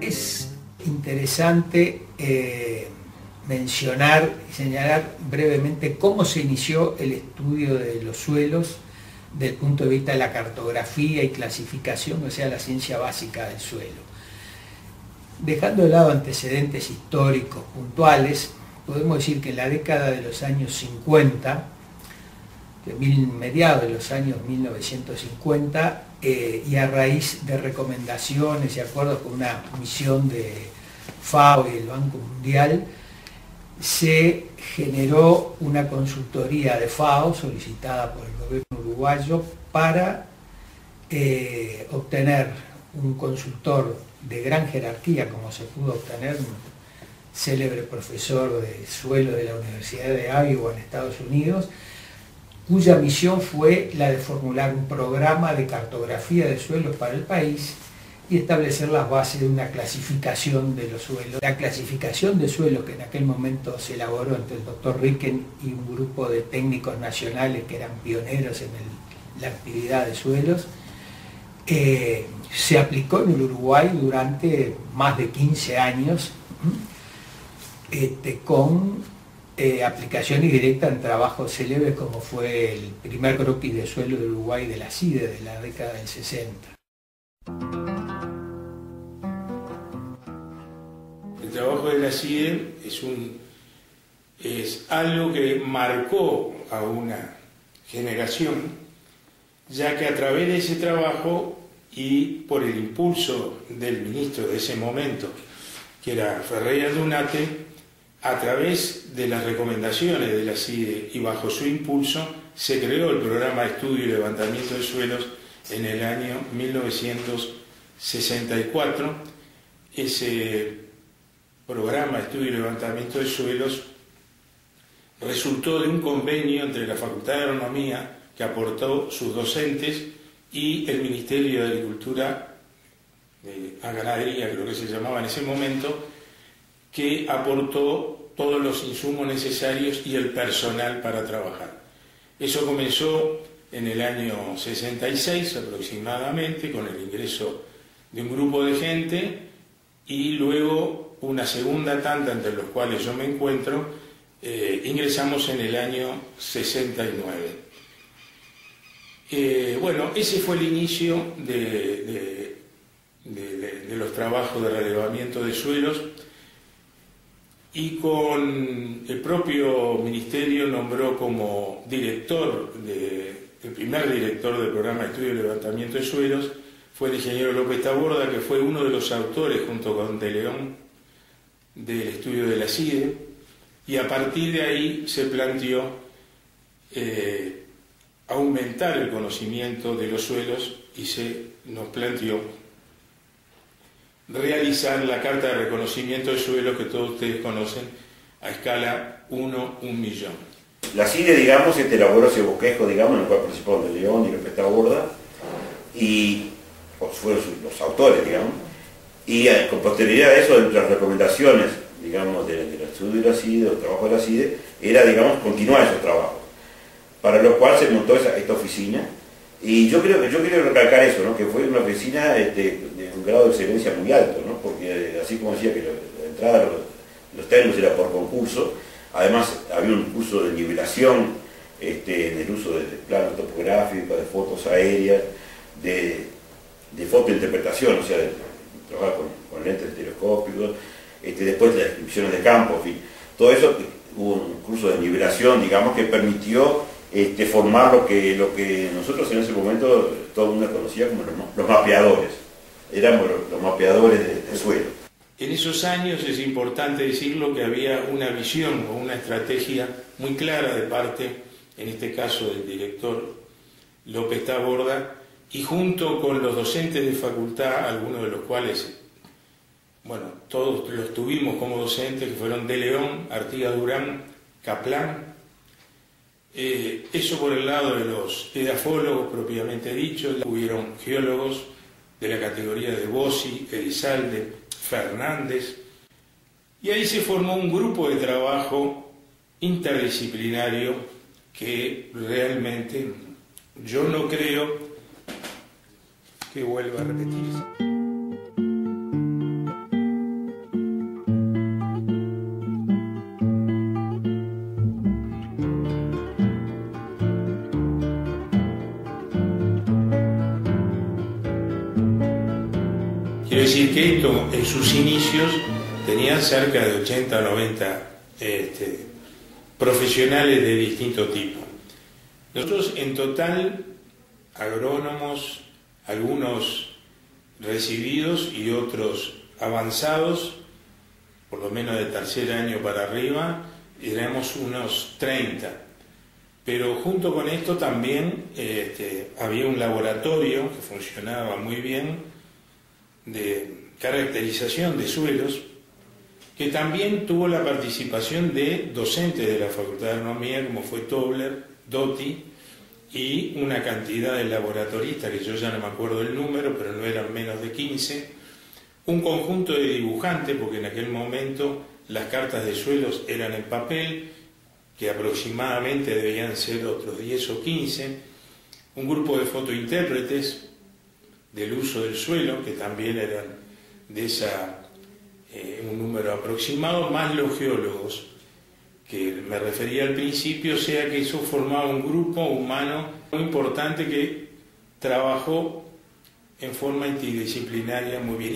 Es interesante mencionar y señalar brevemente cómo se inició el estudio de los suelos desde el punto de vista de la cartografía y clasificación, o sea, la ciencia básica del suelo. Dejando de lado antecedentes históricos puntuales, podemos decir que en la década de los años 50, mediados de los años 1950, y a raíz de recomendaciones y acuerdos con una misión de FAO y el Banco Mundial, se generó una consultoría de FAO solicitada por el gobierno uruguayo para obtener un consultor de gran jerarquía, como se pudo obtener un célebre profesor de suelo de la Universidad de Iowa en Estados Unidos, cuya misión fue la de formular un programa de cartografía de suelos para el país y establecer las bases de una clasificación de los suelos. La clasificación de suelos que en aquel momento se elaboró entre el doctor Ricken y un grupo de técnicos nacionales que eran pioneros en la actividad de suelos, se aplicó en el Uruguay durante más de 15 años, con aplicaciones directas en trabajos célebres como fue el primer croquis de suelo de Uruguay de la CIDE de la década del 60. El trabajo de la CIDE es algo que marcó a una generación, ya que a través de ese trabajo y por el impulso del ministro de ese momento, que era Ferreira Dunate, a través de las recomendaciones de la CIDE y bajo su impulso, se creó el programa de estudio y levantamiento de suelos en el año 1964. Ese programa de estudio y levantamiento de suelos resultó de un convenio entre la Facultad de Agronomía, que aportó sus docentes, y el Ministerio de Agricultura, a Ganadería, creo que se llamaba en ese momento, que aportó todos los insumos necesarios y el personal para trabajar. Eso comenzó en el año 66 aproximadamente, con el ingreso de un grupo de gente, y luego una segunda tanda, entre los cuales yo me encuentro, ingresamos en el año 69. Bueno, ese fue el inicio de los trabajos de relevamiento de suelos, y con el propio ministerio nombró como director, el primer director del programa de estudio y levantamiento de suelos, fue el ingeniero López Taborda, que fue uno de los autores, junto con De León, del estudio de la CIDE, y a partir de ahí se planteó aumentar el conocimiento de los suelos y se nos planteó realizar la carta de reconocimiento de suelos que todos ustedes conocen a escala 1:1.000.000. La CIDE, digamos, elaboró ese bosquejo, digamos, en el cual participaron De León y López Taborda, y fueron los autores, digamos, y con posterioridad a eso, entre las recomendaciones, digamos, del estudio de la CIDE, del trabajo de la CIDE, era, digamos, continuar esos trabajos, para lo cual se montó esta oficina. Y yo quiero recalcar eso, ¿no? Que fue una oficina de un grado de excelencia muy alto, ¿no? Porque así como decía que la entrada los términos era por concurso, además había un curso de nivelación en el uso de planos topográficos, de fotos aéreas, de fotointerpretación, o sea, de trabajar con lentes telescópicos, después de las descripciones de campo, en fin. Todo eso, hubo un curso de nivelación, digamos, que permitió formar lo que nosotros en ese momento todo el mundo conocía como los mapeadores. Éramos los mapeadores del suelo. En esos años es importante decirlo que había una visión o una estrategia muy clara de parte, en este caso del director López Taborda, y junto con los docentes de facultad, algunos de los cuales, bueno, todos los tuvimos como docentes, que fueron De León, Artigas Durán, Kaplan. Eso por el lado de los edafólogos propiamente dicho. Hubieron geólogos de la categoría de Bossi, Elizalde, Fernández, y ahí se formó un grupo de trabajo interdisciplinario que realmente yo no creo que vuelva a repetirse. Quiero decir que esto en sus inicios tenía cerca de 80 o 90 profesionales de distinto tipo. Nosotros en total, agrónomos, algunos recibidos y otros avanzados, por lo menos de tercer año para arriba, éramos unos 30. Pero junto con esto también había un laboratorio que funcionaba muy bien de caracterización de suelos, que también tuvo la participación de docentes de la Facultad de Agronomía, como fue Tobler, Dotti, y una cantidad de laboratoristas, que yo ya no me acuerdo el número, pero no eran menos de 15, un conjunto de dibujantes, porque en aquel momento las cartas de suelos eran en papel, que aproximadamente debían ser otros 10 o 15, un grupo de fotointérpretes del uso del suelo, que también eran de un número aproximado, más los geólogos, que me refería al principio, o sea que eso formaba un grupo humano muy importante que trabajó en forma interdisciplinaria muy bien.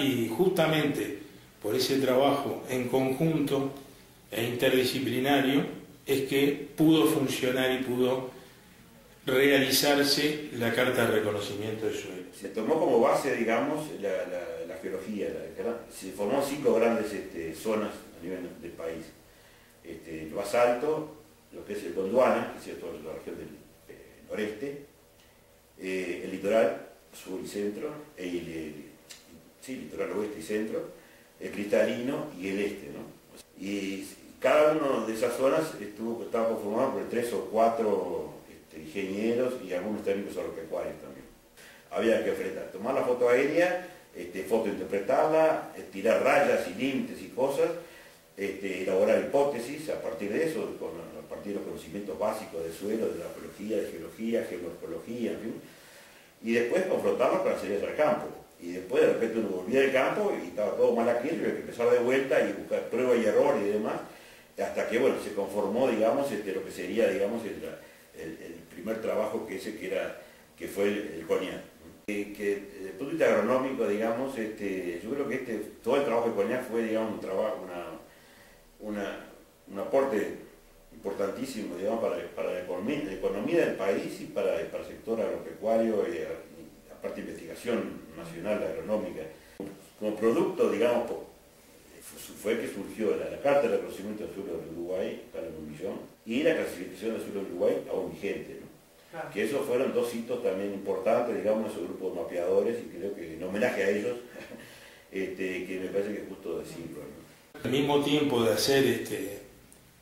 Y justamente por ese trabajo en conjunto e interdisciplinario es que pudo funcionar y pudo realizarse la Carta de Reconocimiento de Suelo. Se tomó como base, digamos, la geología. Se formó 5 grandes zonas a nivel del país. El basalto, lo que es el Gondwana, que es toda la región del noreste, el litoral sur y centro, litoral oeste y centro, el cristalino y el este, ¿no? Y cada una de esas zonas estaba conformada por 3 o 4 ingenieros y algunos técnicos agropecuarios también. Había que tomar la foto aérea, fotointerpretarla, tirar rayas y límites y cosas, elaborar hipótesis a partir de eso, a partir de los conocimientos básicos de suelo, de la geología, de geología, geomorfología, en fin, y después confrontarlos con las salidas al campo. Y después de repente uno volvía del campo y estaba todo mal aquí, había que empezar de vuelta y buscar prueba y error y demás, hasta que bueno, se conformó, digamos, lo que sería, digamos, el primer trabajo que fue el Cognac. Que desde el punto de vista agronómico, digamos, yo creo que todo el trabajo de Cognac fue, digamos, un aporte importantísimo, digamos, para la economía del país y para el sector agropecuario y aparte de investigación nacional agronómica. Como producto, digamos, fue que surgió la Carta de Reconocimiento del Suelo del Uruguay, Carlos Millón, y la clasificación del suelo del Uruguay aún vigente, ¿no? Claro. Que esos fueron 2 hitos también importantes, digamos, esos grupos de mapeadores, y creo que en homenaje a ellos, que me parece que es justo decirlo, ¿no? Al mismo tiempo de hacer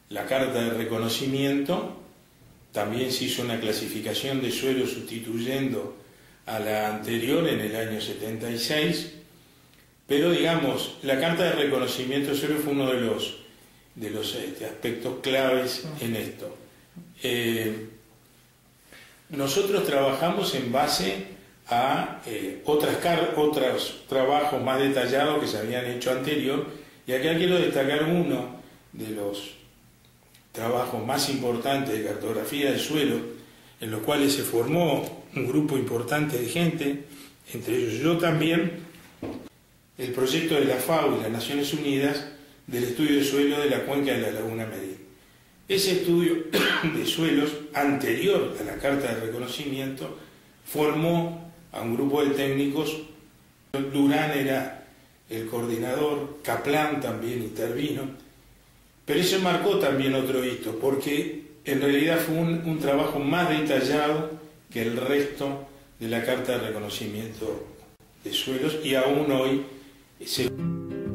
la Carta de Reconocimiento, también se hizo una clasificación de suelos sustituyendo a la anterior en el año 76, pero digamos, la Carta de Reconocimiento de Suelo fue uno de los aspectos claves en esto. Nosotros trabajamos en base a otros trabajos más detallados que se habían hecho anterior, y acá quiero destacar uno de los trabajos más importantes de cartografía del suelo, en los cuales se formó un grupo importante de gente, entre ellos yo también, el proyecto de la FAO y las Naciones Unidas del estudio de suelo de la cuenca de la Laguna Merín. Ese estudio de suelos, anterior a la Carta de Reconocimiento, formó a un grupo de técnicos. Durán era el coordinador, Kaplan también intervino, pero eso marcó también otro hito, porque en realidad fue un trabajo más detallado que el resto de la Carta de Reconocimiento de Suelos, y aún hoy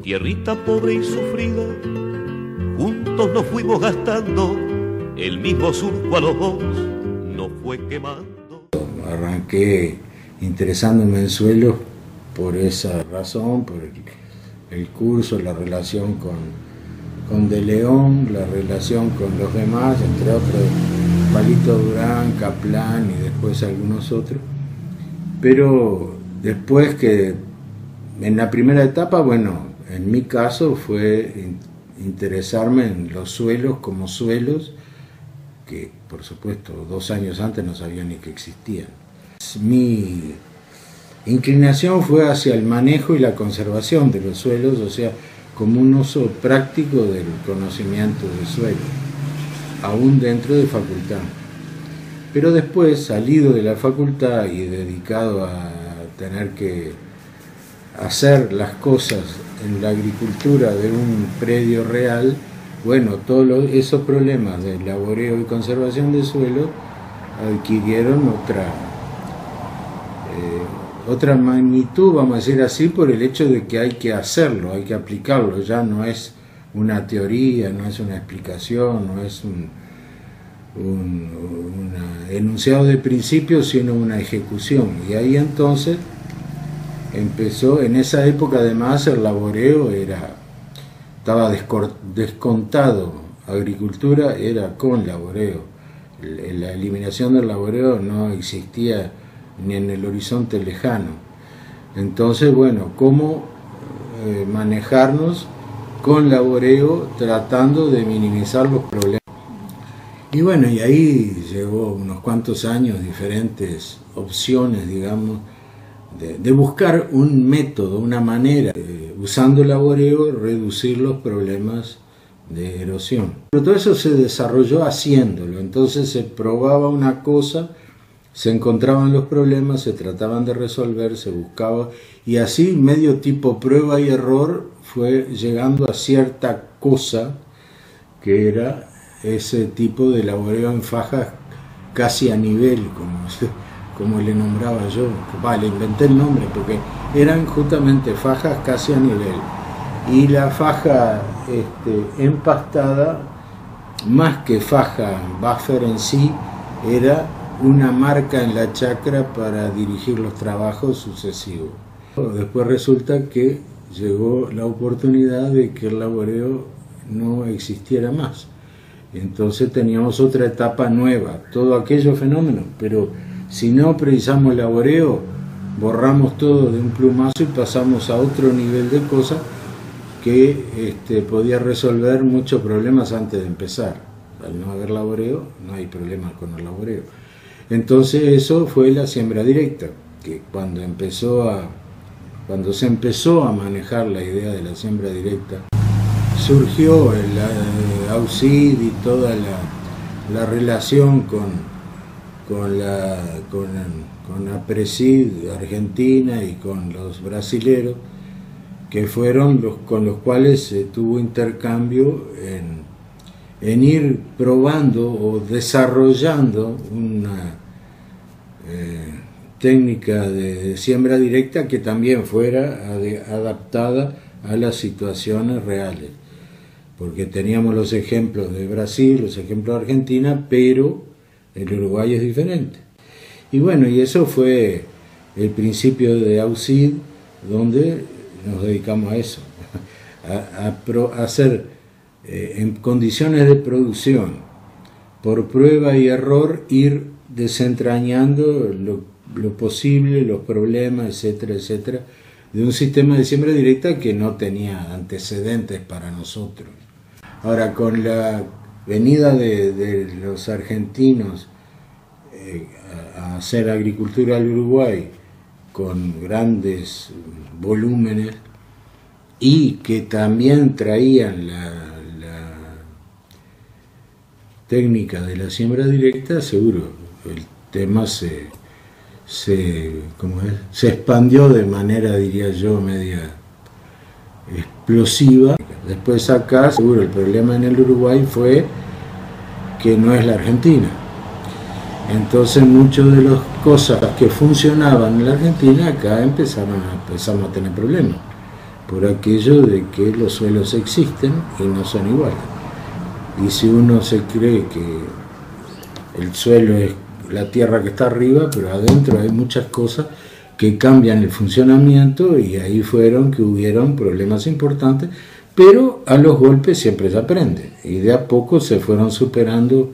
Tierrita pobre y sufrida, juntos nos fuimos gastando, el mismo surco a los dos nos fue quemando. Arranqué interesándome en suelos por esa razón, por el curso, la relación con De León, la relación con los demás, entre otros Palito Durán, Kaplan y después algunos otros. Pero después que en la primera etapa, bueno, en mi caso fue interesarme en los suelos como suelos, que por supuesto 2 años antes no sabía ni que existían. Mi inclinación fue hacia el manejo y la conservación de los suelos, o sea, como un uso práctico del conocimiento del suelo, aún dentro de facultad. Pero después, salido de la facultad y dedicado a tener que hacer las cosas en la agricultura de un predio real, bueno, todos esos problemas de laboreo y conservación de suelo adquirieron otra magnitud, vamos a decir así, por el hecho de que hay que hacerlo, hay que aplicarlo. Ya no es una teoría, no es una explicación, no es un enunciado de principios, sino una ejecución. Y ahí entonces empezó, en esa época además el laboreo estaba descontado, agricultura era con laboreo, la eliminación del laboreo no existía ni en el horizonte lejano. Entonces, bueno, ¿cómo manejarnos con laboreo tratando de minimizar los problemas? Y bueno, y ahí llegó unos cuantos años, diferentes opciones, digamos, de buscar un método, una manera, usando el laboreo, reducir los problemas de erosión. Pero todo eso se desarrolló haciéndolo, entonces se probaba una cosa, se encontraban los problemas, se trataban de resolver, se buscaba, y así medio tipo prueba y error fue llegando a cierta cosa que era ese tipo de laboreo en fajas casi a nivel, como le nombraba yo. Le inventé el nombre porque eran justamente fajas casi a nivel, y la faja empastada, más que faja buffer en sí, era una marca en la chacra para dirigir los trabajos sucesivos. Después resulta que llegó la oportunidad de que el laboreo no existiera más. Entonces teníamos otra etapa nueva, todo aquello fenómeno, pero si no precisamos laboreo, borramos todo de un plumazo y pasamos a otro nivel de cosas que podía resolver muchos problemas antes de empezar. Al no haber laboreo, no hay problemas con el laboreo. Entonces eso fue la siembra directa, que cuando se empezó a manejar la idea de la siembra directa, surgió el AUCID y toda la relación con APRESID Argentina y con los brasileros, que fueron con los cuales se tuvo intercambio en ir probando o desarrollando una técnica de siembra directa que también fuera adaptada a las situaciones reales, porque teníamos los ejemplos de Brasil, los ejemplos de Argentina, pero el Uruguay es diferente. Y bueno, y eso fue el principio de AUCID, donde nos dedicamos a eso, a hacer en condiciones de producción, por prueba y error, ir desentrañando lo posible, los problemas, etcétera, etcétera, de un sistema de siembra directa que no tenía antecedentes para nosotros. Ahora, con la venida de los argentinos a hacer agricultura al Uruguay con grandes volúmenes, y que también traían la técnica de la siembra directa, seguro el tema se expandió de manera, diría yo, media explosiva. Después acá, seguro, el problema en el Uruguay fue que no es la Argentina. Entonces muchas de las cosas que funcionaban en la Argentina, acá empezamos a tener problemas, por aquello de que los suelos existen y no son iguales. Y si uno se cree que el suelo es la tierra que está arriba, pero adentro hay muchas cosas que cambian el funcionamiento, y ahí hubieron problemas importantes, pero a los golpes siempre se aprende, y de a poco se fueron superando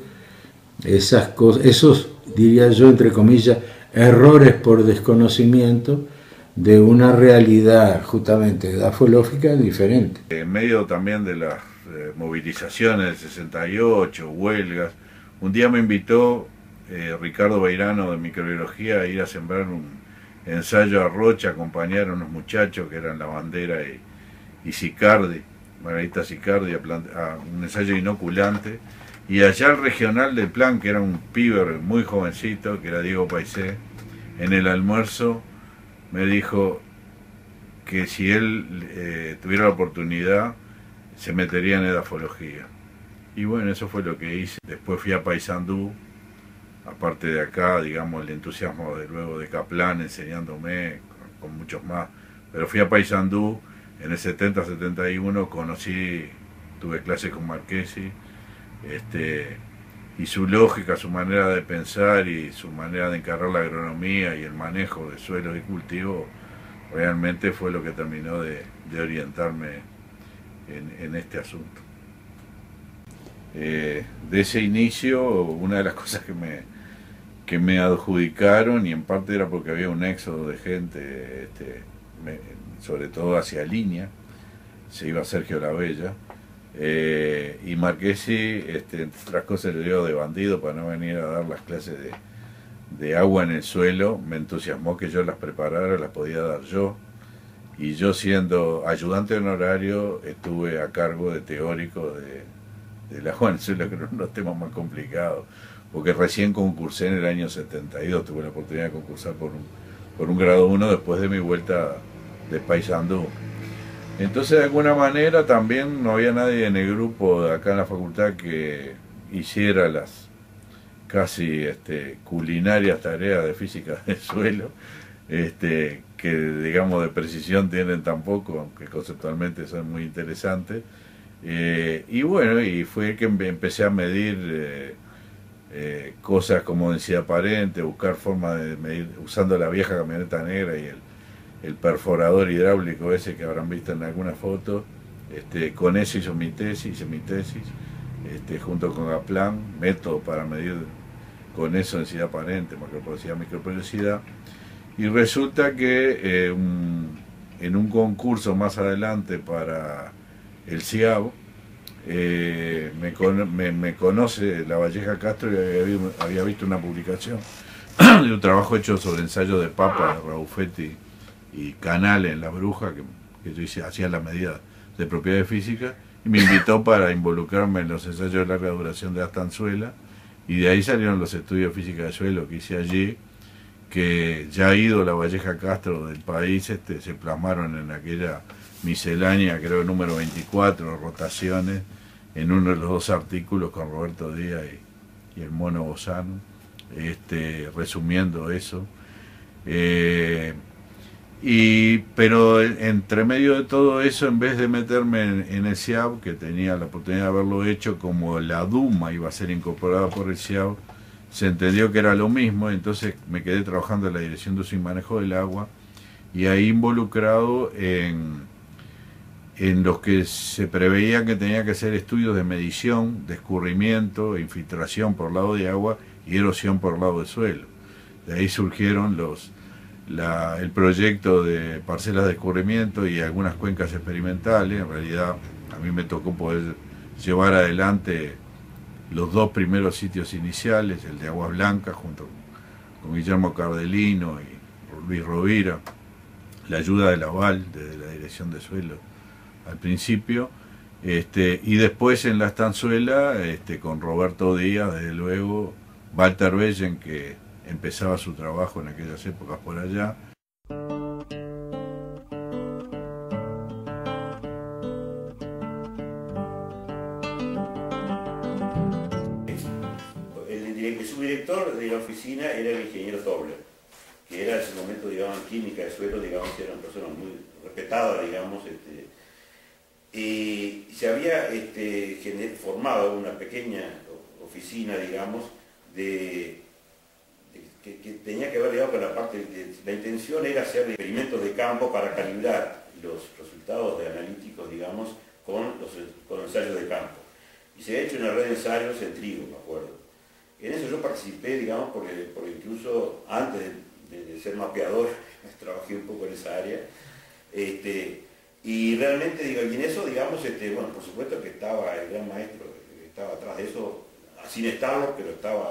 esas cosas, esos, diría yo, entre comillas, errores por desconocimiento de una realidad justamente edafológica diferente. En medio también de las movilizaciones del 68, huelgas, un día me invitó Ricardo Beirano de Microbiología a ir a sembrar ensayo a Rocha acompañaron unos muchachos que eran La Bandera y Sicardi, Margarita Sicardi, a un ensayo inoculante. Y allá el regional del plan, que era un pibe muy jovencito, que era Diego Paisé, en el almuerzo me dijo que si él tuviera la oportunidad se metería en edafología. Y bueno, eso fue lo que hice. Después fui a Paysandú, aparte de acá, digamos, el entusiasmo de luego de Kaplan enseñándome con muchos más. Pero fui a Paysandú en el 70-71, tuve clases con Marchesi, y su lógica, su manera de pensar y su manera de encarar la agronomía y el manejo de suelos y cultivos realmente fue lo que terminó de orientarme en este asunto. De ese inicio, una de las cosas que me adjudicaron, y en parte era porque había un éxodo de gente, sobre todo hacia Línea, se iba Sergio Labella, y Marchesi, entre otras cosas, le dio de bandido para no venir a dar las clases de agua en el suelo. Me entusiasmó que yo las preparara, las podía dar yo, y yo, siendo ayudante honorario, estuve a cargo de teórico del agua en el suelo, que eran unos temas más complicados, porque recién concursé en el año 72, tuve la oportunidad de concursar por un grado 1 después de mi vuelta de Paysandú. Entonces, de alguna manera, también no había nadie en el grupo de acá en la facultad que hiciera las casi culinarias tareas de física del suelo, que digamos de precisión tienen tampoco, aunque conceptualmente son muy interesantes. Y bueno, y fue que empecé a medir cosas como densidad aparente, buscar formas de medir usando la vieja camioneta negra y el perforador hidráulico ese que habrán visto en algunas fotos. Con eso hice mi tesis, junto con Kaplan, método para medir con eso densidad aparente, macroporosidad, microporosidad. Y resulta que en un concurso más adelante para el CIAB, me conoce Lavalleja Castro y había visto una publicación de un trabajo hecho sobre ensayo de papa, Raufetti y Canale en La Bruja, que yo hacía la medida de propiedades físicas, y me invitó para involucrarme en los ensayos de larga duración de Astanzuela, y de ahí salieron los estudios de física de suelo que hice allí, que ya ha ido Lavalleja Castro del país, se plasmaron en aquella miscelánea, creo número 24, rotaciones, en uno de los dos artículos con Roberto Díaz y el Mono Bozano, resumiendo eso. Pero entre medio de todo eso, en vez de meterme en el CIAB, que tenía la oportunidad de haberlo hecho, como la Duma iba a ser incorporada por el CIAB, se entendió que era lo mismo, entonces me quedé trabajando en la Dirección de Uso y Manejo del Agua, y ahí involucrado en los que se preveía que tenía que hacer estudios de medición, de escurrimiento, infiltración por lado de agua y erosión por lado de suelo. De ahí surgieron el proyecto de parcelas de escurrimiento y algunas cuencas experimentales. En realidad a mí me tocó poder llevar adelante los dos primeros sitios iniciales, el de Aguas Blancas junto con Guillermo Cardelino y Luis Rovira, la ayuda de Laval desde la Dirección de Suelo al principio, y después en la Estanzuela con Roberto Díaz, desde luego, Walter Bellen, que empezaba su trabajo en aquellas épocas por allá. El subdirector de la oficina era el ingeniero Tobler, que era en ese momento, digamos, en química de suelo, digamos, que era una persona muy respetada, digamos, y se había formado una pequeña oficina, digamos, que tenía que ver, digamos, con la parte la intención era hacer experimentos de campo para calibrar los resultados de analíticos, digamos, con ensayos de campo. Y se ha hecho una red de ensayos en trigo, me acuerdo. En eso yo participé, digamos, porque incluso antes de ser mapeador, trabajé un poco en esa área. Y realmente, digo, y en eso, digamos, bueno, por supuesto que estaba el gran maestro, que estaba atrás de eso, sin estarlo, pero estaba,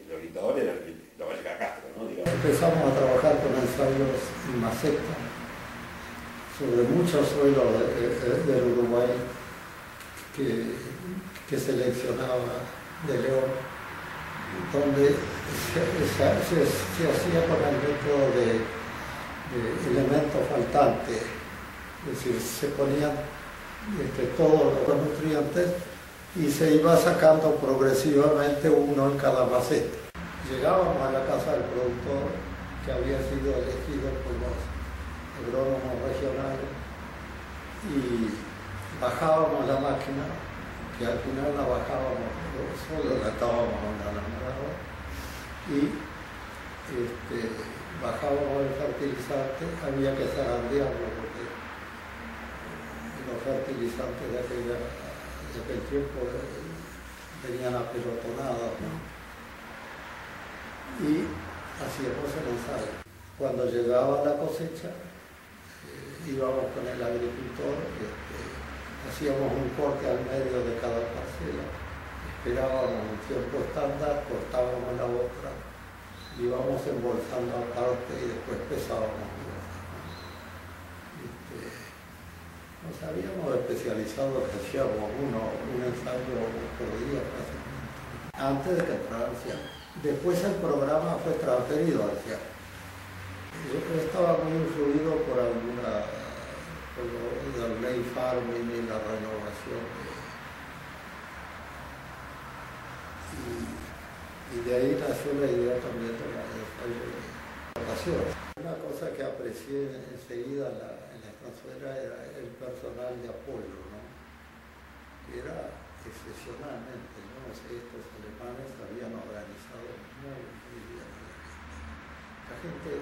el orientador era la Valleca Castro, ¿no? Digamos. Empezamos a trabajar con ensayos en maceta sobre muchos suelos del Uruguay que seleccionaba de León, donde se hacía con el método de elementos faltantes, es decir, se ponían todos los nutrientes y se iba sacando progresivamente uno en cada maceta. Llegábamos a la casa del productor, que había sido elegido por los agrónomos regionales, y bajábamos la máquina, que al final la bajábamos, solo la estábamos alambrada, y bajábamos el fertilizante, había que zarandearlo porque los fertilizantes de aquel tiempo venían apelotonados, ¿no? Y hacíamos el ensayo. Cuando llegaba la cosecha, íbamos con el agricultor, hacíamos un corte al medio de cada parcela, esperábamos un tiempo estándar, cortábamos la otra, íbamos embolsando aparte y después pesábamos. Nos habíamos especializado que hacíamos un ensayo por día prácticamente, antes de que entrara el CIAC. Después el programa fue transferido al CIAC. Yo estaba muy influido por la ley farming y la renovación. Y de ahí nació la idea también de la ensayo de rotación. Una cosa que aprecié enseguida en la estanzuela era el personal de apoyo, ¿no? Que era excepcionalmente, ¿no? Estos alemanes habían organizado muy bien. La gente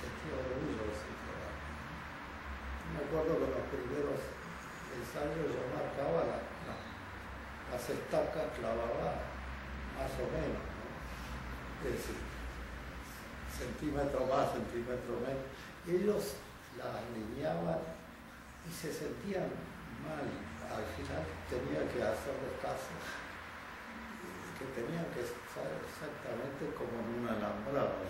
sentía orgullo de su trabajo. Me acuerdo que en los primeros ensayos yo marcaba las estacas, clavaba más o menos, ¿no? Es decir, centímetro más, centímetro menos. Ellos las alineaban y se sentían mal. Al final tenía que hacerles caso, que tenían que estar exactamente como en un alambrado.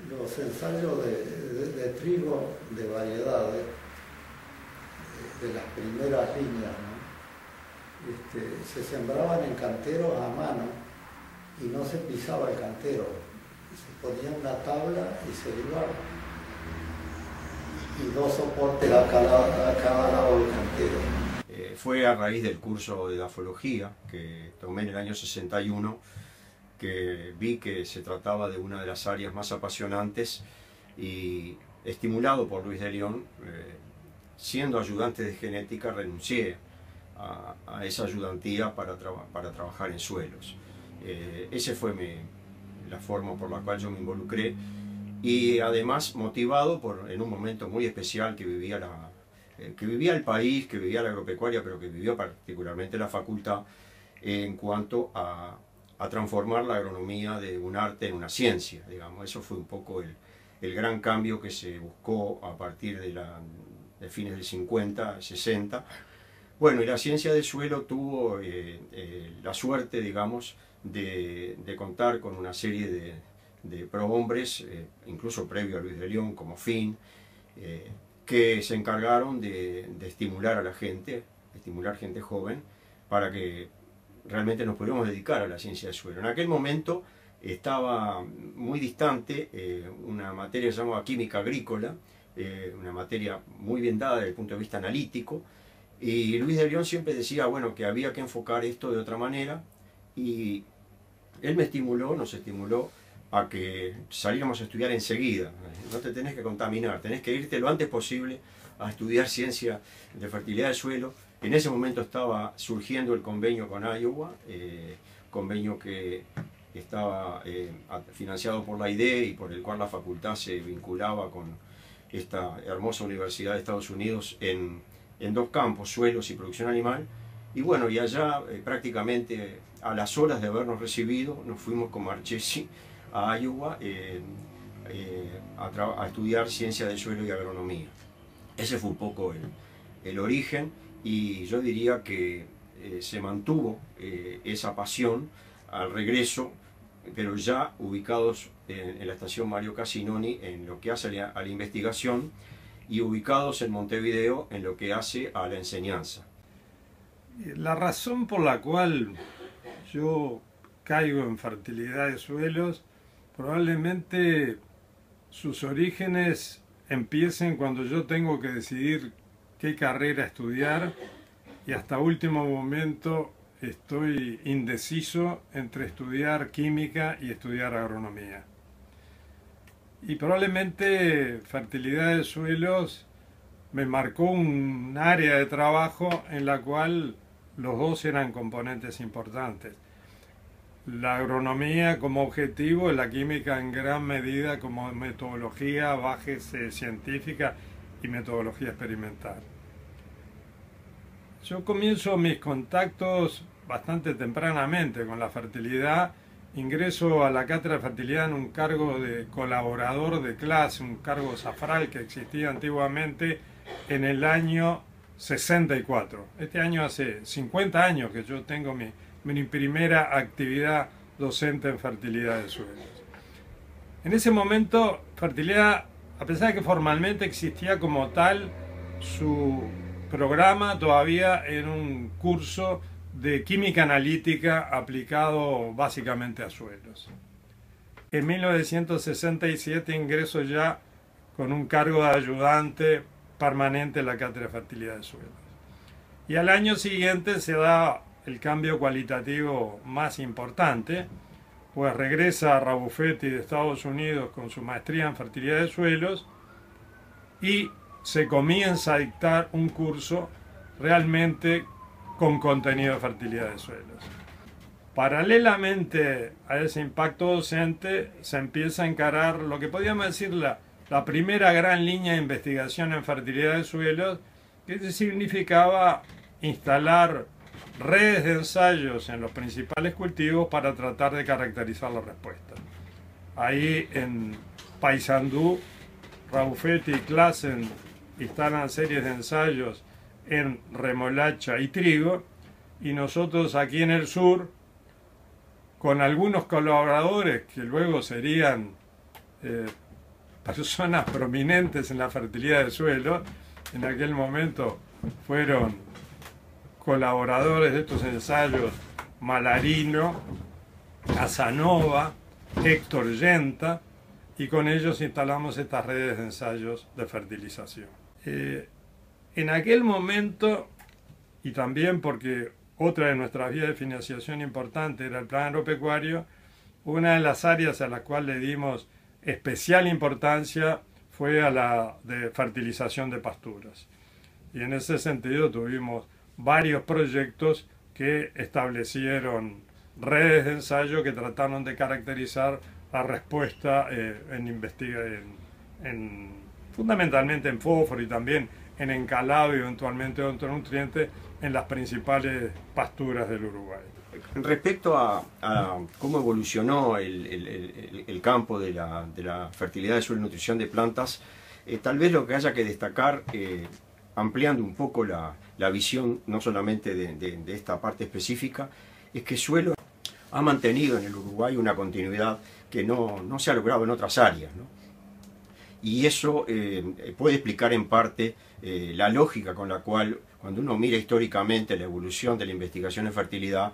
Los ensayos de trigo de variedades, de las primeras líneas, ¿no? Se sembraban en canteros a mano y no se pisaba el cantero. Se ponía una tabla y se iba, y dos soportes a cada lado del cantero. Fue a raíz del curso de dafología que tomé en el año 61 que vi que se trataba de una de las áreas más apasionantes, y estimulado por Luis de León, siendo ayudante de genética, renuncié a esa ayudantía para trabajar en suelos. Esa fue la forma por la cual yo me involucré, y además motivado en un momento muy especial que vivía el país, que vivía la agropecuaria, pero que vivió particularmente la facultad, en cuanto a transformar la agronomía de un arte en una ciencia, digamos. Eso fue un poco el gran cambio que se buscó a partir de fines del 50, 60. Bueno, y la ciencia del suelo tuvo la suerte, digamos, de contar con una serie de prohombres, incluso previo a Luis de León, como Finn, que se encargaron de estimular a la gente, estimular gente joven, para que realmente nos pudiéramos dedicar a la ciencia del suelo. En aquel momento estaba muy distante una materia que se llamaba química agrícola, una materia muy bien dada desde el punto de vista analítico, y Luis de León siempre decía, bueno, que había que enfocar esto de otra manera, y él nos estimuló a que saliéramos a estudiar enseguida. No te tenés que contaminar, tenés que irte lo antes posible a estudiar ciencia de fertilidad del suelo. En ese momento estaba surgiendo el convenio con Iowa, convenio que estaba financiado por la IDE y por el cual la facultad se vinculaba con esta hermosa universidad de Estados Unidos en dos campos, suelos y producción animal. Y bueno, y allá prácticamente a las horas de habernos recibido, nos fuimos con Marchesi a Iowa a estudiar ciencia del suelo y agronomía. Ese fue un poco el origen, y yo diría que se mantuvo esa pasión al regreso, pero ya ubicados en la estación Mario Casinoni en lo que hace a la investigación y ubicados en Montevideo en lo que hace a la enseñanza. La razón por la cual yo caigo en fertilidad de suelos, probablemente sus orígenes empiecen cuando yo tengo que decidir qué carrera estudiar y hasta último momento estoy indeciso entre estudiar química y estudiar agronomía. Y probablemente fertilidad de suelos me marcó un área de trabajo en la cual los dos eran componentes importantes. La agronomía como objetivo, la química en gran medida como metodología, base científica y metodología experimental. Yo comienzo mis contactos bastante tempranamente con la fertilidad. Ingreso a la cátedra de fertilidad en un cargo de colaborador de clase, un cargo zafral que existía antiguamente en el año 64. Este año hace 50 años que yo tengo mi primera actividad docente en fertilidad de suelos. En ese momento, fertilidad, a pesar de que formalmente existía como tal, su programa todavía era un curso de química analítica aplicado básicamente a suelos. En 1967 ingreso ya con un cargo de ayudante permanente en la cátedra de fertilidad de suelos. Y al año siguiente se da el cambio cualitativo más importante, pues regresa Rabuffetti de Estados Unidos con su maestría en fertilidad de suelos y se comienza a dictar un curso realmente con contenido de fertilidad de suelos. Paralelamente a ese impacto docente se empieza a encarar lo que podríamos decir la primera gran línea de investigación en fertilidad de suelos, que significaba instalar redes de ensayos en los principales cultivos para tratar de caracterizar la respuesta. Ahí en Paysandú, Rabuffetti y Classen instalan series de ensayos en remolacha y trigo, y nosotros aquí en el sur, con algunos colaboradores que luego serían personas prominentes en la fertilidad del suelo, en aquel momento fueron colaboradores de estos ensayos Malarino, Casanova, Héctor Yenta, y con ellos instalamos estas redes de ensayos de fertilización. En aquel momento, y también porque otra de nuestras vías de financiación importante era el plan agropecuario, una de las áreas a las cuales le dimos especial importancia fue a la de fertilización de pasturas. Y en ese sentido tuvimos varios proyectos que establecieron redes de ensayo que trataron de caracterizar la respuesta fundamentalmente en fósforo y también en encalado y eventualmente otro nutriente en las principales pasturas del Uruguay. Respecto a cómo evolucionó el campo de la fertilidad de suelo y nutrición de plantas, tal vez lo que haya que destacar, ampliando un poco la visión no solamente de esta parte específica, es que suelo ha mantenido en el Uruguay una continuidad que no se ha logrado en otras áreas, ¿no? Y eso puede explicar en parte la lógica con la cual, cuando uno mira históricamente la evolución de la investigación en fertilidad,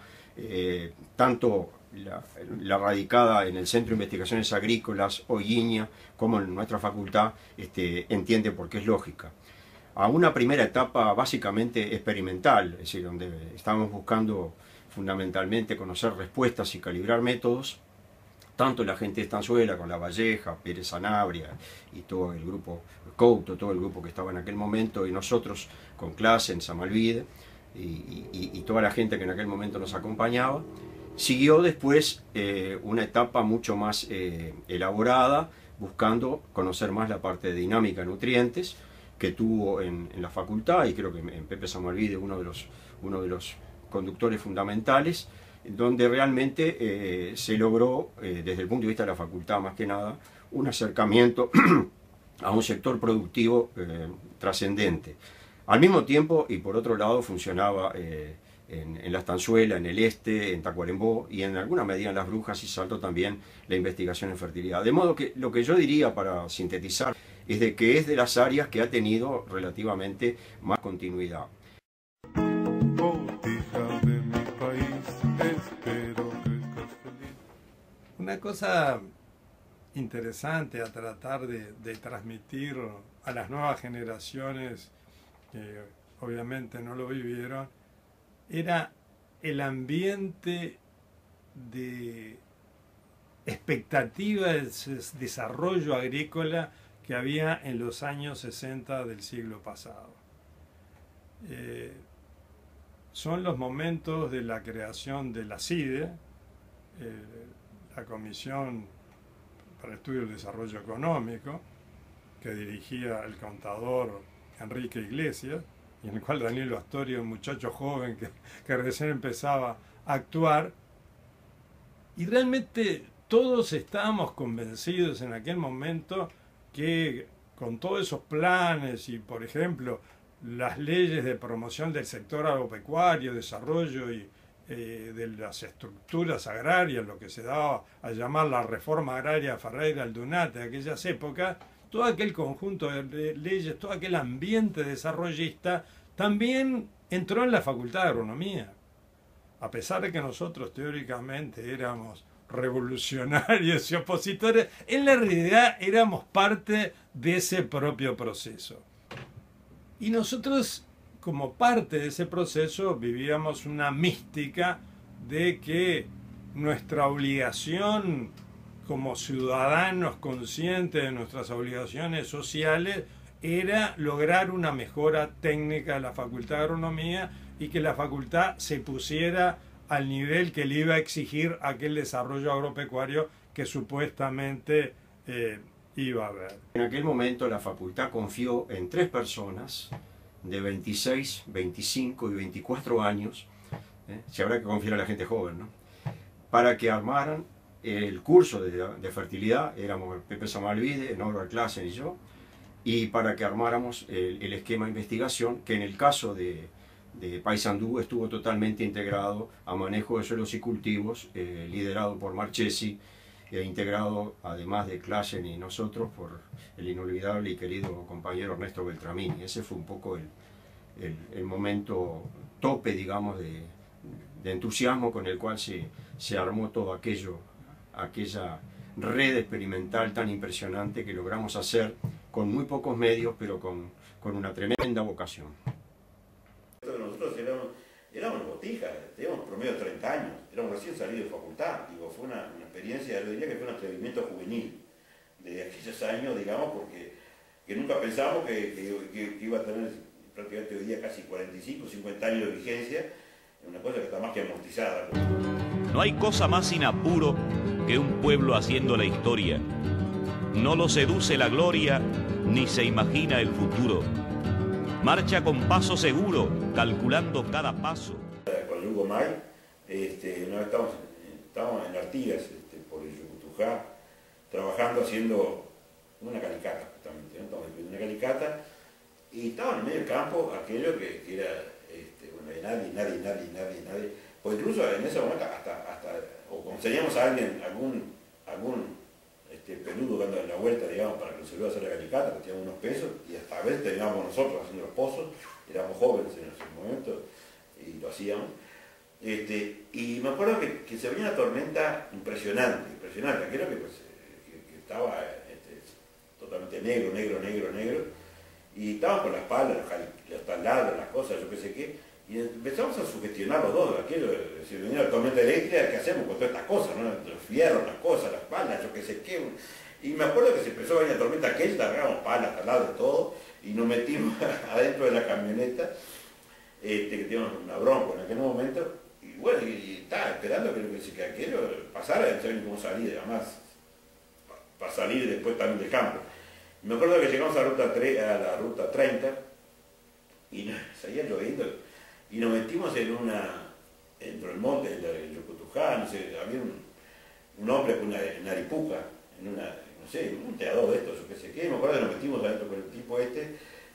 tanto la radicada en el Centro de Investigaciones Agrícolas, Hoyinha, como en nuestra facultad, entiende por qué es lógica. A una primera etapa básicamente experimental, es decir, donde estábamos buscando fundamentalmente conocer respuestas y calibrar métodos, tanto la gente de Estanzuela con La Valleja, Pérez Sanabria y todo el grupo Couto, todo el grupo que estaba en aquel momento, y nosotros con Classen, Samalvide y toda la gente que en aquel momento nos acompañaba. Siguió después una etapa mucho más elaborada, buscando conocer más la parte de dinámica de nutrientes que tuvo en la facultad, y creo que en Pepe Samalvide uno de los conductores fundamentales, donde realmente se logró, desde el punto de vista de la facultad más que nada, un acercamiento a un sector productivo trascendente. Al mismo tiempo, y por otro lado, funcionaba en La Estanzuela, en el Este, en Tacuarembó y en alguna medida en Las Brujas y Salto también la investigación en fertilidad. De modo que lo que yo diría para sintetizar es de que es de las áreas que ha tenido relativamente más continuidad. Una cosa interesante a tratar de transmitir a las nuevas generaciones que obviamente no lo vivieron era el ambiente de expectativa de desarrollo agrícola que había en los años 60 del siglo pasado. Son los momentos de la creación de la CIDE, la Comisión para Estudio del Desarrollo Económico, que dirigía el contador Enrique Iglesias, y en el cual Danilo Astori, un muchacho joven que recién empezaba a actuar, y realmente todos estábamos convencidos en aquel momento que con todos esos planes y, por ejemplo, las leyes de promoción del sector agropecuario, desarrollo y de las estructuras agrarias, lo que se daba a llamar la reforma agraria Ferreira-Aldunate de aquellas épocas, todo aquel conjunto de leyes, todo aquel ambiente desarrollista, también entró en la Facultad de Agronomía. A pesar de que nosotros teóricamente éramos revolucionarios y opositores, en la realidad éramos parte de ese propio proceso. Y nosotros, como parte de ese proceso, vivíamos una mística de que nuestra obligación como ciudadanos conscientes de nuestras obligaciones sociales era lograr una mejora técnica de la Facultad de Agronomía y que la facultad se pusiera al nivel que le iba a exigir aquel desarrollo agropecuario que supuestamente iba a haber. En aquel momento la facultad confió en 3 personas de 26, 25 y 24 años, si habrá que confiar a la gente joven, ¿no?, para que armaran el curso de fertilidad. Éramos Pepe Samalvide, Norbert Clasen y yo, y para que armáramos el esquema de investigación, que en el caso de Paysandú estuvo totalmente integrado a manejo de suelos y cultivos, liderado por Marchesi, integrado además de Clasen y nosotros por el inolvidable y querido compañero Ernesto Beltramini. Ese fue un poco el momento tope, digamos, de entusiasmo con el cual se armó todo aquella red experimental tan impresionante que logramos hacer con muy pocos medios, pero con una tremenda vocación. Nosotros éramos botijas, teníamos promedio de 30 años, éramos recién salidos de facultad. Digo, fue una experiencia, yo diría que fue un atrevimiento juvenil de aquellos años, digamos, porque que nunca pensábamos que iba a tener prácticamente hoy día casi 45, 50 años de vigencia, una cosa que está más que amortizada. No hay cosa más sin apuro que un pueblo haciendo la historia. No lo seduce la gloria, ni se imagina el futuro. Marcha con paso seguro, calculando cada paso. Con Hugo May, una vez estábamos en Artigas, por el Yucutujá, trabajando, haciendo una calicata, justamente, ¿no? Estábamos haciendo una calicata, y estaba en medio del campo aquello que era, bueno, nadie, pues incluso en ese momento o conseguíamos a alguien, algún peludo dando la vuelta, digamos, para que nos ayudara a hacer la calicata, que teníamos unos pesos, y hasta a veces terminábamos nosotros haciendo los pozos, éramos jóvenes en ese momento, y lo hacíamos. Y me acuerdo que se venía una tormenta impresionante, aquello que estaba totalmente negro, y estábamos con las palas, los taladros, las cosas, yo qué sé qué, y empezamos a sugestionar los dos, aquello, si venía la tormenta eléctrica, ¿qué hacemos con todas estas cosas, ¿no? Los fierros, las cosas, las palas, yo qué sé qué. Y me acuerdo que se empezó a venir la tormenta aquella, largamos palas, taladros, todo, y nos metimos adentro de la camioneta, que teníamos una Bronco en aquel momento, y bueno, y estaba esperando que aquello pasara, no sabía cómo salir, además, para salir después también del campo. Me acuerdo que llegamos a la ruta 30, y seguía lloviendo, y nos metimos dentro del monte del Yucutujá, no sé, había un hombre con una aripuca, no sé, un teador de estos, yo qué sé qué, me acuerdo que nos metimos adentro con el tipo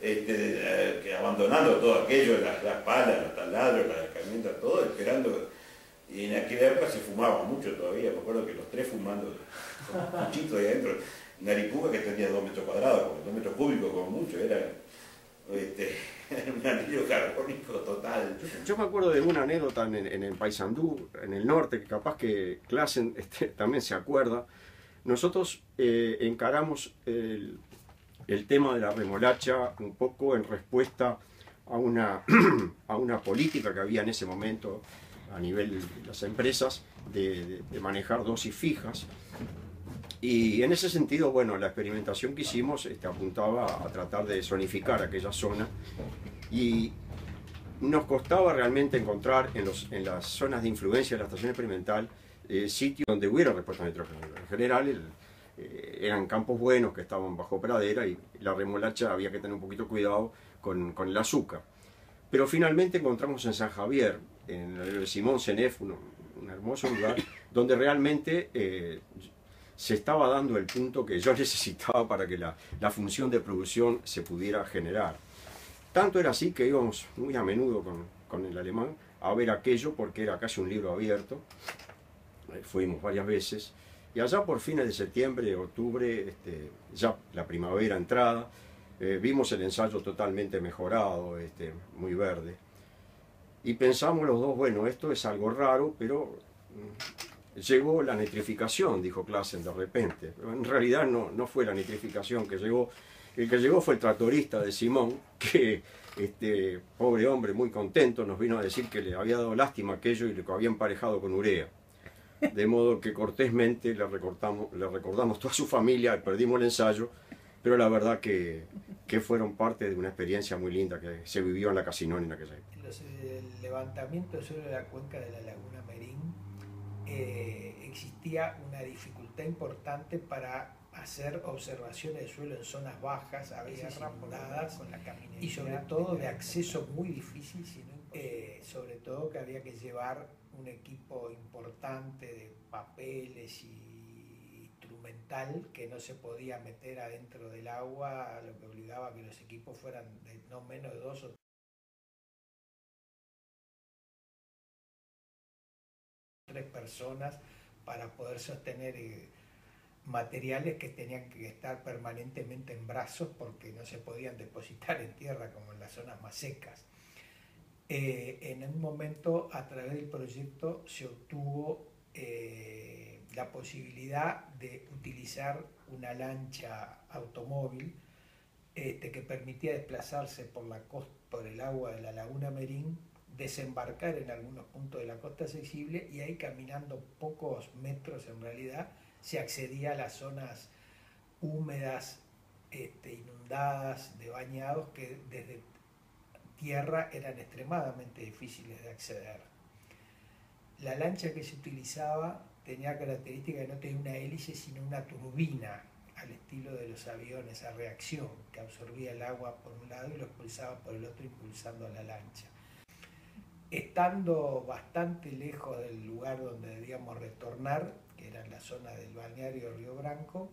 que abandonando todo aquello, las palas, los taladros, herramientas, todo, esperando. Y en aquella época se fumaba mucho todavía, me acuerdo que los tres fumando con puchitos ahí adentro, una aripuja que tenía 2 metros cuadrados, 2 metros cúbicos como mucho, era un anillo carbónico total. Yo me acuerdo de una anécdota en el Paysandú, en el norte, que capaz que Classen también se acuerda. Nosotros encaramos el tema de la remolacha un poco en respuesta a una política que había en ese momento a nivel de las empresas de manejar dosis fijas. Y en ese sentido, bueno, la experimentación que hicimos apuntaba a tratar de zonificar aquella zona y nos costaba realmente encontrar en las zonas de influencia de la estación experimental sitios donde hubiera respuesta a nitrógeno. En general eran campos buenos que estaban bajo pradera y la remolacha había que tener un poquito cuidado con el azúcar. Pero finalmente encontramos en San Javier, en el Simón Senef, un hermoso lugar, donde realmente se estaba dando el punto que yo necesitaba para que la función de producción se pudiera generar. Tanto era así que íbamos muy a menudo con el alemán a ver aquello porque era casi un libro abierto. Fuimos varias veces y allá por fines de septiembre, octubre, ya la primavera entrada, vimos el ensayo totalmente mejorado, muy verde. Y pensamos los dos, bueno, esto es algo raro, pero llegó la nitrificación, dijo Classen de repente. Pero en realidad no fue la nitrificación que llegó. El que llegó fue el tractorista de Simón, que pobre hombre muy contento nos vino a decir que le había dado lástima aquello y lo había emparejado con urea. De modo que cortésmente le recordamos toda su familia, perdimos el ensayo, pero la verdad que fueron parte de una experiencia muy linda que se vivió en la Casinón en aquella época. El levantamiento sobre la cuenca de la laguna Merín existía una dificultad importante para hacer observaciones de suelo en zonas bajas, a veces inundadas, y sobre todo de acceso muy difícil, sobre todo que había que llevar un equipo importante de papeles y instrumental que no se podía meter adentro del agua, lo que obligaba a que los equipos fueran de no menos de 2 o 3 personas para poder sostener materiales que tenían que estar permanentemente en brazos porque no se podían depositar en tierra como en las zonas más secas. En un momento, a través del proyecto, se obtuvo la posibilidad de utilizar una lancha automóvil que permitía desplazarse por el agua de la laguna Merín, desembarcar en algunos puntos de la costa accesible y ahí caminando pocos metros en realidad se accedía a las zonas húmedas, inundadas, de bañados que desde tierra eran extremadamente difíciles de acceder. La lancha que se utilizaba tenía característica de no tener una hélice sino una turbina al estilo de los aviones a reacción que absorbía el agua por un lado y lo expulsaba por el otro impulsando a la lancha. Estando bastante lejos del lugar donde debíamos retornar, que era en la zona del balneario Río Branco,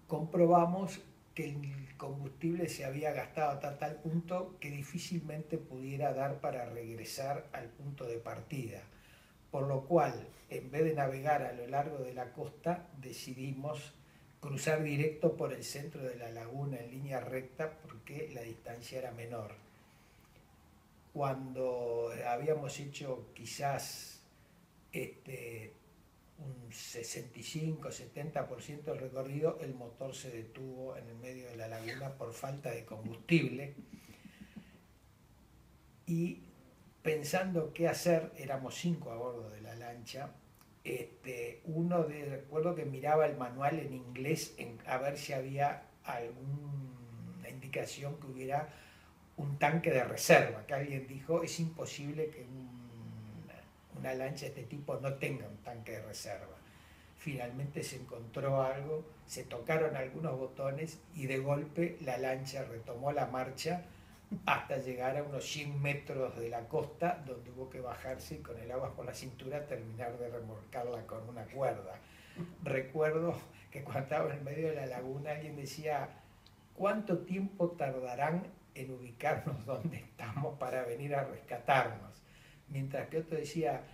comprobamos que el combustible se había gastado hasta tal punto que difícilmente pudiera dar para regresar al punto de partida. Por lo cual, en vez de navegar a lo largo de la costa, decidimos cruzar directo por el centro de la laguna en línea recta porque la distancia era menor. Cuando habíamos hecho quizás un 65-70% del recorrido, el motor se detuvo en el medio de la laguna por falta de combustible y pensando qué hacer, éramos 5 a bordo de la lancha, recuerdo que miraba el manual en inglés a ver si había alguna indicación que hubiera un tanque de reserva, que alguien dijo, es imposible que una lancha de este tipo no tenga un tanque de reserva. Finalmente se encontró algo, se tocaron algunos botones y de golpe la lancha retomó la marcha hasta llegar a unos 100 metros de la costa, donde hubo que bajarse y con el agua por la cintura terminar de remolcarla con una cuerda. Recuerdo que cuando estaba en medio de la laguna alguien decía, ¿cuánto tiempo tardarán en ubicarnos donde estamos para venir a rescatarnos. Mientras que otro decía,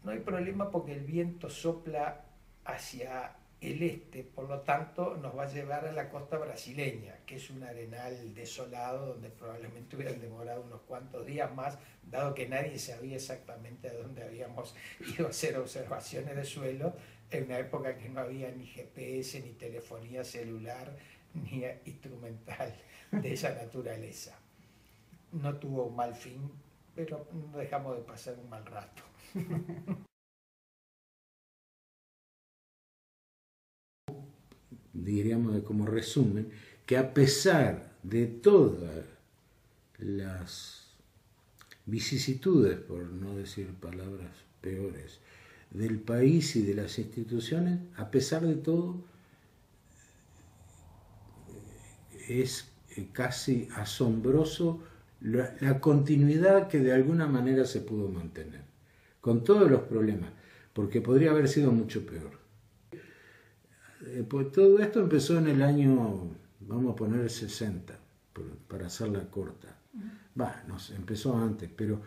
no hay problema porque el viento sopla hacia el este, por lo tanto nos va a llevar a la costa brasileña, que es un arenal desolado donde probablemente hubieran demorado unos cuantos días más, dado que nadie sabía exactamente a dónde habíamos ido a hacer observaciones de suelo, en una época que no había ni GPS, ni telefonía celular, ni instrumental de esa naturaleza. No tuvo un mal fin, pero no dejamos de pasar un mal rato. Diríamos como resumen, que a pesar de todas las vicisitudes, por no decir palabras peores, del país y de las instituciones, a pesar de todo, es casi asombroso la continuidad que de alguna manera se pudo mantener, con todos los problemas, porque podría haber sido mucho peor. Pues todo esto empezó en el año, vamos a poner 60, para hacerla corta. No sé, empezó antes, pero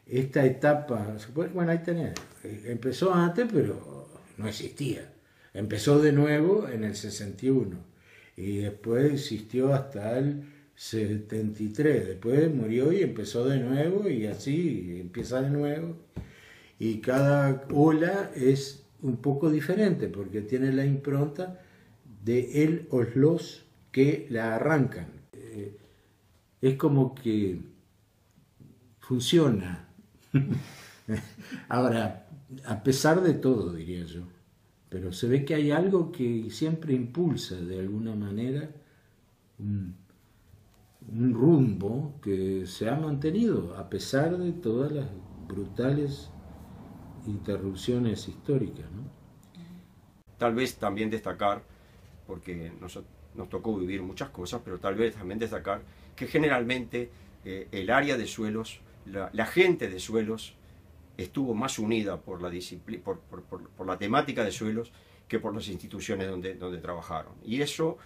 esta etapa, bueno, ahí tenés, empezó antes, pero no existía. Empezó de nuevo en el 61 y después existió hasta el 73. Después murió y empezó de nuevo y así empieza de nuevo. Y cada ola es un poco diferente porque tiene la impronta de él o los que la arrancan. Es como que funciona. Ahora, a pesar de todo, diría yo, pero se ve que hay algo que siempre impulsa de alguna manera un rumbo que se ha mantenido a pesar de todas las brutales interrupciones históricas, ¿no? Tal vez también destacar, porque nos tocó vivir muchas cosas, pero tal vez también destacar que generalmente el área de suelos, la gente de suelos estuvo más unida por la temática de suelos que por las instituciones donde trabajaron. Y eso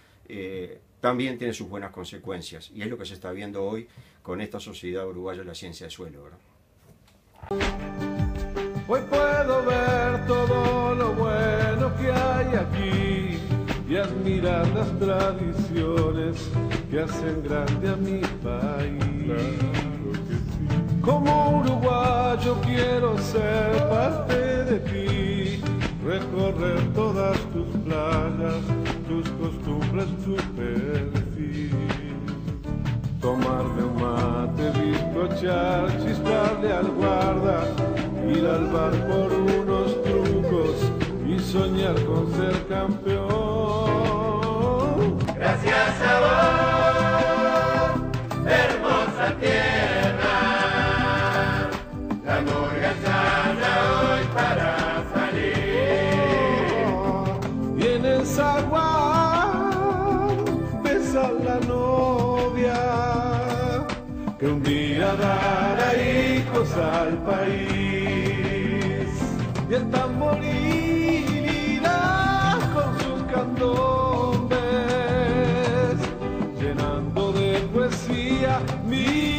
también tiene sus buenas consecuencias, y es lo que se está viendo hoy con esta Sociedad Uruguaya de la Ciencia de Suelo, ¿verdad? Hoy puedo ver todo lo bueno que hay aquí y admirar las tradiciones que hacen grande a mi país. Claro que sí. Como uruguayo quiero ser parte de ti, recorrer todas tus playas, tus costumbres, tu perfil. Tomarme un mate, bizcochar, chisparle al guarda, ir al bar por unos trucos y soñar con ser campeón. Gracias a vos, hermosa tierra, la murga ensaya hoy para salir. Y en el zaguán besa la novia que un día dará hijos al país, y el tamboril irá con sus candombes, llenando de poesía mi